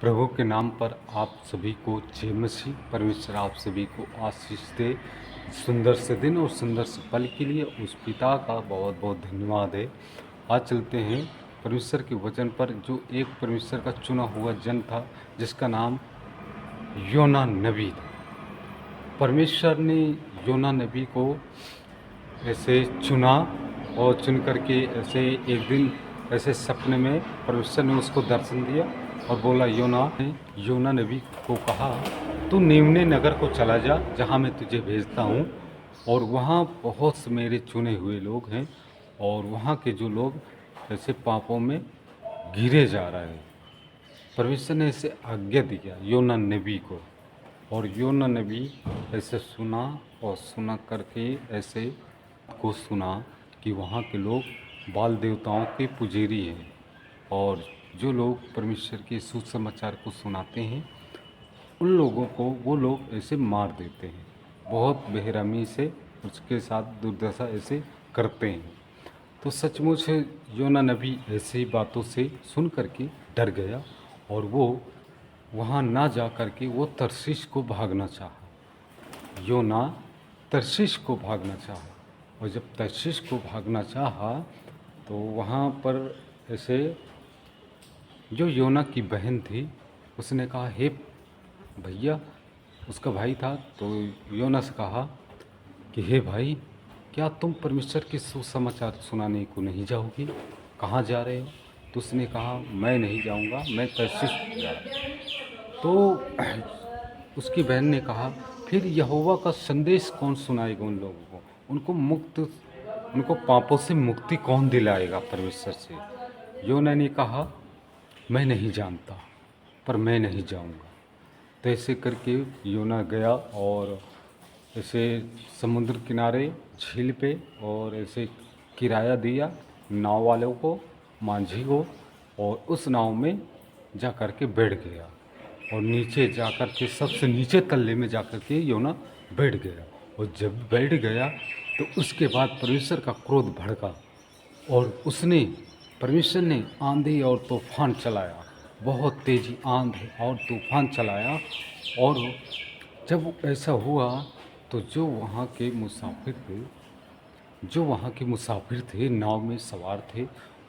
प्रभु के नाम पर आप सभी को जय मसीह। परमेश्वर आप सभी को आशीष दे। सुंदर से दिन और सुंदर से पल के लिए उस पिता का बहुत बहुत धन्यवाद है। आज चलते हैं परमेश्वर के वचन पर, जो एक परमेश्वर का चुना हुआ जन था जिसका नाम योना नबी था। परमेश्वर ने योना नबी को ऐसे चुना और चुन करके ऐसे एक दिन ऐसे सपने में परमेश्वर ने उसको दर्शन दिया और बोला, योना ने योना नबी को कहा, तू नीमने नगर को चला जा जहाँ मैं तुझे भेजता हूँ, और वहाँ बहुत से मेरे चुने हुए लोग हैं और वहाँ के जो लोग ऐसे पापों में गिरे जा रहे हैं। परमेश्वर ने ऐसे आज्ञा दिया योना नबी को, और योना नबी ऐसे सुना और सुना करके ऐसे को सुना कि वहाँ के लोग बाल देवताओं के पुजारी हैं, और जो लोग परमेश्वर के सुसमाचार को सुनाते हैं उन लोगों को वो लोग ऐसे मार देते हैं, बहुत बेरहमी से उसके साथ दुर्दशा ऐसे करते हैं। तो सचमुच योना नबी ऐसी बातों से सुन करके डर गया और वो वहाँ ना जा करके वो तरशीश को भागना चाहा। योना तरशीश को भागना चाहा, और जब तरशीश को भागना चाहा तो वहाँ पर ऐसे जो योना की बहन थी उसने कहा, हे भैया, उसका भाई था, तो योना से कहा कि हे भाई, क्या तुम परमेश्वर के सुसमाचार सुनाने को नहीं जाओगे? कहाँ जा रहे हो? तो उसने कहा, मैं नहीं जाऊँगा, मैं तरशीश जा रहा हूँ। तो उसकी बहन ने कहा, फिर यहोवा का संदेश कौन सुनाएगा उन लोगों को? उनको पापों से मुक्ति कौन दिलाएगा परमेश्वर से? योना ने कहा, मैं नहीं जानता, पर मैं नहीं जाऊँगा। तो ऐसे करके योना गया और ऐसे समुद्र किनारे झील पे और ऐसे किराया दिया नाव वालों को, मांझी को, और उस नाव में जा कर के बैठ गया और नीचे जा कर के सबसे नीचे तल्ले में जा कर के योना बैठ गया। और जब बैठ गया तो उसके बाद परमेश्वर का क्रोध भड़का और परमेश्वर ने आंधी और तूफान चलाया, बहुत तेज़ी आंधी और तूफान चलाया। और जब ऐसा हुआ तो जो वहाँ के मुसाफिर थे, नाव में सवार थे,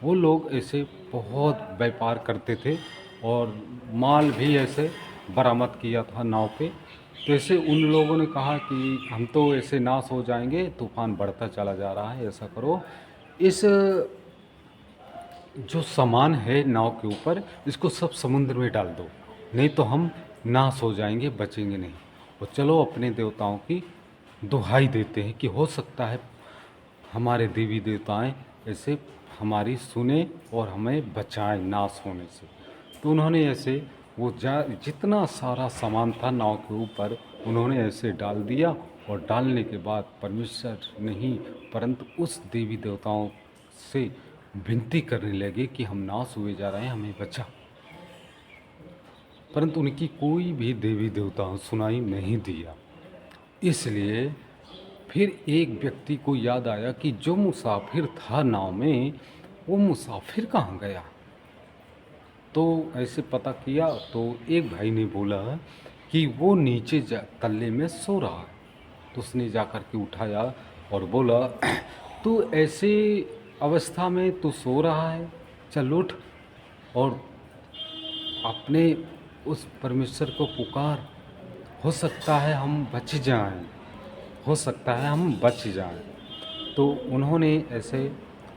वो लोग ऐसे बहुत व्यापार करते थे और माल भी ऐसे बरामद किया था नाव पे। तो ऐसे उन लोगों ने कहा कि हम तो ऐसे नाश हो जाएंगे, तूफान बढ़ता चला जा रहा है, ऐसा करो, इस जो सामान है नाव के ऊपर इसको सब समुद्र में डाल दो, नहीं तो हम नाश हो जाएंगे, बचेंगे नहीं। और चलो अपने देवताओं की दुहाई देते हैं कि हो सकता है हमारे देवी देवताएं ऐसे हमारी सुने और हमें बचाएं नाश होने से। तो उन्होंने ऐसे जितना सारा सामान था नाव के ऊपर उन्होंने ऐसे डाल दिया, और डालने के बाद परमेश्वर नहीं परंतु उस देवी देवताओं से विनती करने लगे कि हम नाश हुए जा रहे हैं, हमें बचा। परंतु उनकी कोई भी देवी देवता सुनाई नहीं दिया। इसलिए फिर एक व्यक्ति को याद आया कि जो मुसाफिर था नाव में, वो मुसाफिर कहाँ गया? तो ऐसे पता किया तो एक भाई ने बोला कि वो नीचे तल्ले में सो रहा है। तो उसने जा कर के उठाया और बोला, तू ऐसे अवस्था में तू सो रहा है, चल उठ और अपने उस परमेश्वर को पुकार, हो सकता है हम बच जाएं, हो सकता है हम बच जाएं। तो उन्होंने ऐसे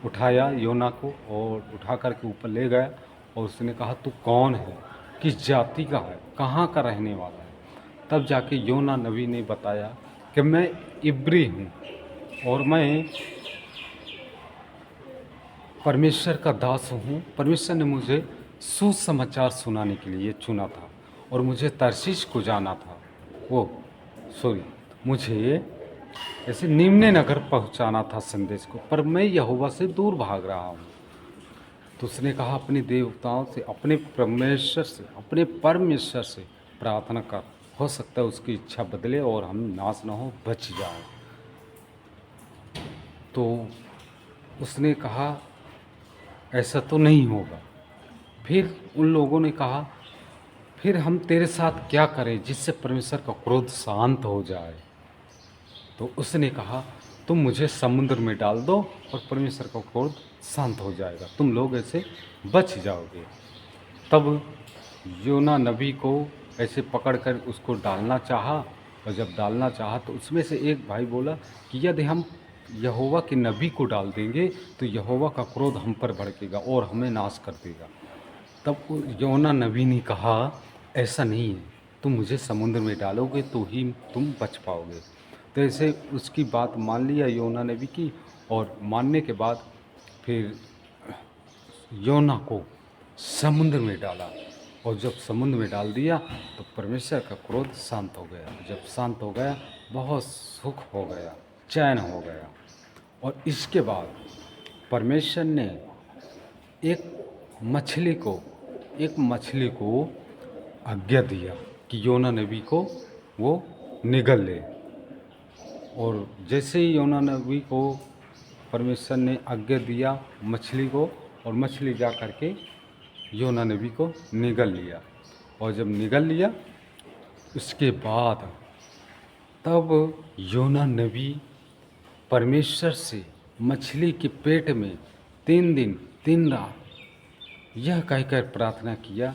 उठाया योना को और उठा कर के ऊपर ले गया, और उसने कहा, तू कौन है, किस जाति का है, कहाँ का रहने वाला है? तब जाके योना नबी ने बताया कि मैं इब्री हूँ और मैं परमेश्वर का दास हूँ। परमेश्वर ने मुझे सुसमाचार सुनाने के लिए चुना था और मुझे तरशीश को जाना था, मुझे ऐसे निम्न नगर पहुंचाना था संदेश को, पर मैं यहोवा से दूर भाग रहा हूँ। तो उसने कहा, अपने देवताओं से, अपने परमेश्वर से प्रार्थना कर, हो सकता है उसकी इच्छा बदले और हम नाश न हो, बच जाए। तो उसने कहा, ऐसा तो नहीं होगा। फिर उन लोगों ने कहा, फिर हम तेरे साथ क्या करें जिससे परमेश्वर का क्रोध शांत हो जाए। तो उसने कहा, तुम मुझे समुद्र में डाल दो और परमेश्वर का क्रोध शांत हो जाएगा, तुम लोग ऐसे बच जाओगे। तब योना नबी को ऐसे पकड़कर उसको डालना चाहा, और जब डालना चाहा तो उसमें से एक भाई बोला कि यदि हम यहोवा के नबी को डाल देंगे तो यहोवा का क्रोध हम पर भड़केगा और हमें नाश कर देगा। तब योना नबी ने कहा, ऐसा नहीं है, तुम मुझे समुद्र में डालोगे तो ही तुम बच पाओगे। तो ऐसे उसकी बात मान लिया योना नबी की, और मानने के बाद फिर योना को समुद्र में डाला, और जब समुद्र में डाल दिया तो परमेश्वर का क्रोध शांत हो गया। जब शांत हो गया, बहुत सुख हो गया, चैन हो गया। और इसके बाद परमेश्वर ने एक मछली को आज्ञा दिया कि योना नबी को वो निगल ले। और जैसे ही योना नबी को परमेश्वर ने आज्ञा दिया मछली को, और मछली जा कर के योना नबी को निगल लिया। और जब निगल लिया उसके बाद तब योना नबी परमेश्वर से मछली के पेट में 3 दिन 3 रात यह कहकर प्रार्थना किया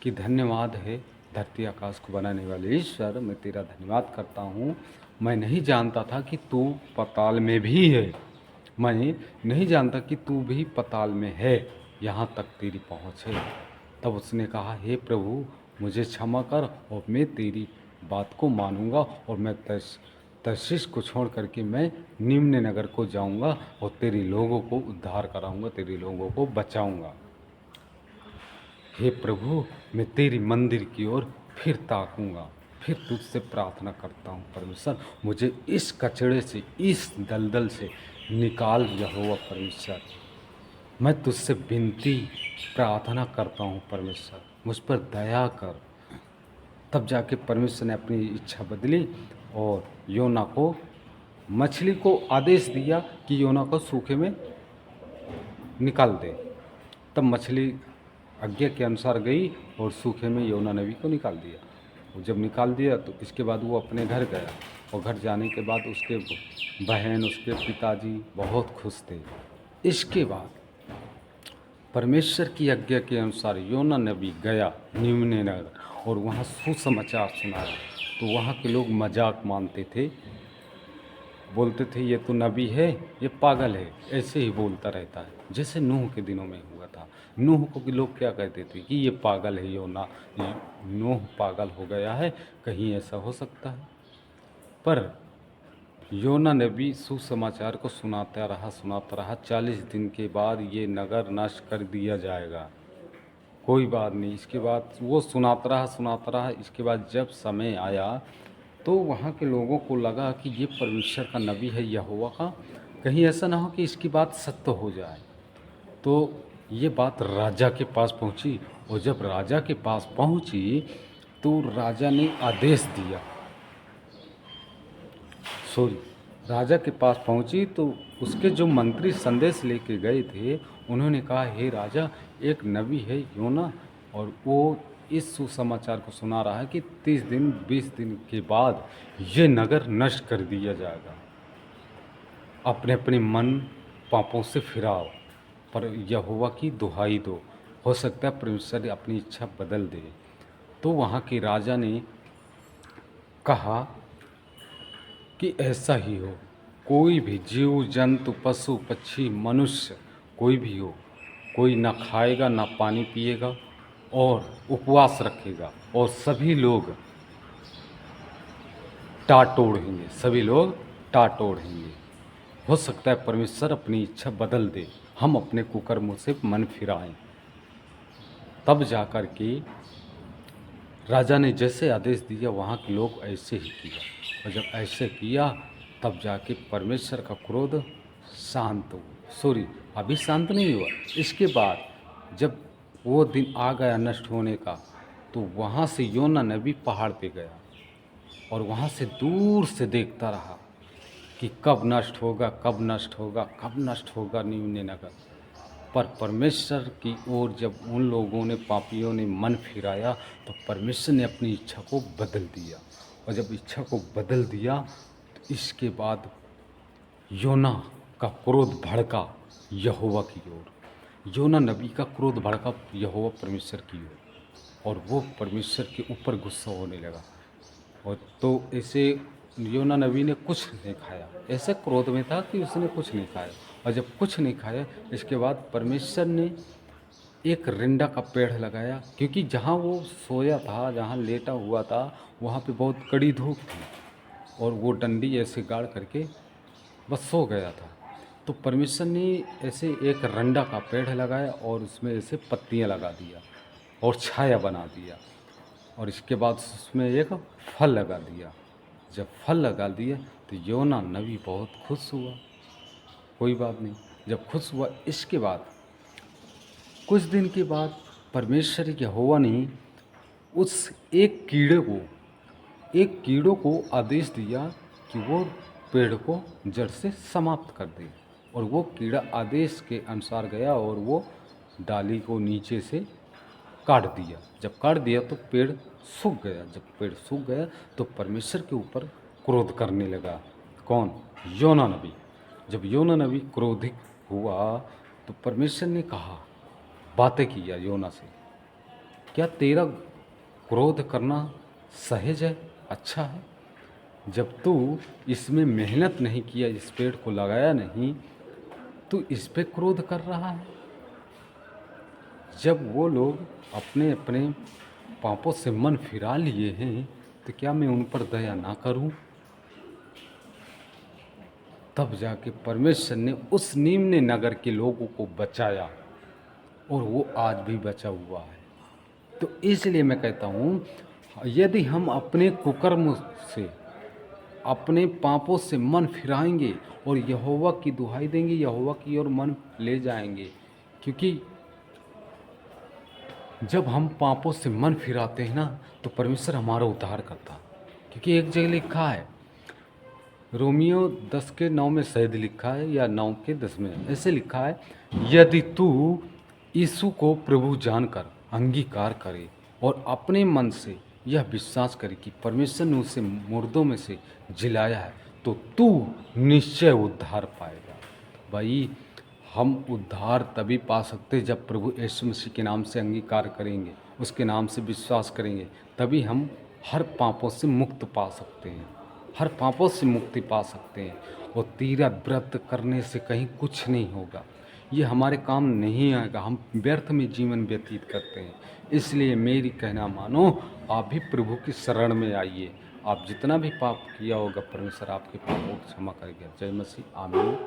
कि धन्यवाद है धरती आकाश को बनाने वाले ईश्वर, मैं तेरा धन्यवाद करता हूँ। मैं नहीं जानता था कि तू पाताल में भी है, मैं नहीं जानता कि तू भी पाताल में है, यहाँ तक तेरी पहुँच है। तब उसने कहा, हे प्रभु मुझे क्षमा कर और मैं तेरी बात को मानूंगा, और मैं तर्शीश को छोड़ करके मैं निम्न नगर को जाऊंगा और तेरे लोगों को उद्धार कराऊंगा, तेरे लोगों को बचाऊंगा। हे प्रभु मैं तेरी मंदिर की ओर फिर ताकूंगा, फिर तुझसे प्रार्थना करता हूँ परमेश्वर, मुझे इस कचड़े से, इस दलदल से निकाल यहोवा परमेश्वर। मैं तुझसे विनती प्रार्थना करता हूँ परमेश्वर, मुझ पर दया कर। तब जाके परमेश्वर ने अपनी इच्छा बदली और योना को, मछली को आदेश दिया कि योना को सूखे में निकाल दे। तब मछली आज्ञा के अनुसार गई और सूखे में योना नबी को निकाल दिया। और जब निकाल दिया तो इसके बाद वो अपने घर गया, और घर जाने के बाद उसके बहन, उसके पिताजी बहुत खुश थे। इसके बाद परमेश्वर की आज्ञा के अनुसार योना नबी गया निम्न नगर और वहाँ सुसमाचार सुनाया। तो वहाँ के लोग मजाक मानते थे, बोलते थे ये तो नबी है, ये पागल है, ऐसे ही बोलता रहता है, जैसे नूह के दिनों में हुआ था। नूह को भी लोग क्या कहते थे कि ये पागल है, योना, नूह पागल हो गया है, कहीं ऐसा हो सकता है। पर योना नबी सुसमाचार को सुनाता रहा। 40 दिन के बाद ये नगर नष्ट कर दिया जाएगा, कोई बात नहीं। इसके बाद वो सुनाता रहा। इसके बाद जब समय आया तो वहाँ के लोगों को लगा कि ये परमेश्वर का नबी है यहोवा का, कहीं ऐसा ना हो कि इसकी बात सत्य हो जाए। तो ये बात राजा के पास पहुँची, और जब राजा के पास पहुँची तो राजा ने आदेश दिया, राजा के पास पहुँची तो उसके जो मंत्री संदेश लेके गए थे उन्होंने कहा, हे राजा, एक नबी है योना, और वो इस सुसमाचार को सुना रहा है कि 30 दिन 20 दिन के बाद ये नगर नष्ट कर दिया जाएगा। अपने अपने मन पापों से फिराओ, पर यहोवा की दुहाई दो, हो सकता है परमेश्वर अपनी इच्छा बदल दे। तो वहाँ के राजा ने कहा कि ऐसा ही हो, कोई भी जीव जंतु पशु पक्षी मनुष्य कोई भी हो, कोई ना खाएगा ना पानी पिएगा और उपवास रखेगा, और सभी लोग टाट ओढ़ेंगे, सभी लोग टाट ओढ़ेंगे। हो सकता है परमेश्वर अपनी इच्छा बदल दे, हम अपने कुकर्मों से मन फिराएं। तब जाकर के राजा ने जैसे आदेश दिया वहाँ के लोग ऐसे ही किया, और जब ऐसे किया तब जाके परमेश्वर का क्रोध शांत हुआ। अभी शांत नहीं हुआ। इसके बाद जब वो दिन आ गया नष्ट होने का, तो वहाँ से योना नबी पहाड़ पे गया और वहाँ से दूर से देखता रहा कि कब नष्ट होगा, कब नष्ट होगा, कब नष्ट होगा निम्न नगर। पर परमेश्वर की ओर जब उन लोगों ने, पापियों ने मन फिराया, तो परमेश्वर ने अपनी इच्छा को बदल दिया। और जब इच्छा को बदल दिया तो इसके बाद योना का क्रोध भड़का यहोवा की ओर। योना नबी का क्रोध भड़का यहोवा परमेश्वर की ओर, और वो परमेश्वर के ऊपर गुस्सा होने लगा। और तो ऐसे योना नबी ने कुछ नहीं खाया, ऐसे क्रोध में था कि उसने कुछ नहीं खाया। और जब कुछ नहीं खाया, इसके बाद परमेश्वर ने एक रिंडा का पेड़ लगाया, क्योंकि जहाँ वो सोया था, जहाँ लेटा हुआ था, वहाँ पे बहुत कड़ी धूप थी, और वो डंडी ऐसे गाड़ करके बस सो गया था। तो परमेश्वर ने ऐसे एक रंडा का पेड़ लगाया और उसमें ऐसे पत्तियाँ लगा दिया और छाया बना दिया, और इसके बाद उसमें एक फल लगा दिया। जब फल लगा दिया तो योना नबी बहुत खुश हुआ। कोई बात नहीं, जब खुश हुआ, इसके बाद कुछ दिन के बाद परमेश्वर यहोवा ने उस एक कीड़ों को आदेश दिया कि वो पेड़ को जड़ से समाप्त कर दे। और वो कीड़ा आदेश के अनुसार गया और वो डाली को नीचे से काट दिया। जब काट दिया तो पेड़ सूख गया। जब पेड़ सूख गया तो परमेश्वर के ऊपर क्रोध करने लगा। कौन? योना नबी। जब योना नबी क्रोधित हुआ तो परमेश्वर ने कहा, बातें किया योना से, क्या तेरा क्रोध करना सहज है, अच्छा है? जब तू इसमें मेहनत नहीं किया, इस पेड़ को लगाया नहीं, तू इस पे क्रोध कर रहा है। जब वो लोग अपने अपने पापों से मन फिरा लिए हैं, तो क्या मैं उन पर दया ना करूं? तब जाके परमेश्वर ने उस निम्न नगर के लोगों को बचाया, और वो आज भी बचा हुआ है। तो इसलिए मैं कहता हूँ, यदि हम अपने कुकर्म से, अपने पापों से मन फिराएंगे और यहोवा की दुहाई देंगे, यहोवा की ओर मन ले जाएंगे, क्योंकि जब हम पापों से मन फिराते हैं ना, तो परमेश्वर हमारा उद्धार करता है। क्योंकि एक जगह लिखा है, रोमियो 10:9 में शायद लिखा है, या 9:10 में ऐसे लिखा है, यदि तू यीशु को प्रभु जानकर अंगीकार करे और अपने मन से यह विश्वास करे कि परमेश्वर ने उसे मुर्दों में से जिलाया है, तो तू निश्चय उद्धार पाएगा। भाई, हम उद्धार तभी पा सकते जब प्रभु यीशु मसीह के नाम से अंगीकार करेंगे, उसके नाम से विश्वास करेंगे, तभी हम हर पापों से मुक्त पा सकते हैं, हर पापों से मुक्ति पा सकते हैं। और तीरथ व्रत करने से कहीं कुछ नहीं होगा, ये हमारे काम नहीं आएगा, हम व्यर्थ में जीवन व्यतीत करते हैं। इसलिए मेरी कहना मानो, आप भी प्रभु की शरण में आइए। आप जितना भी पाप किया होगा, परमेश्वर आपके पापों को क्षमा करेगा। जय मसीह, आमीन।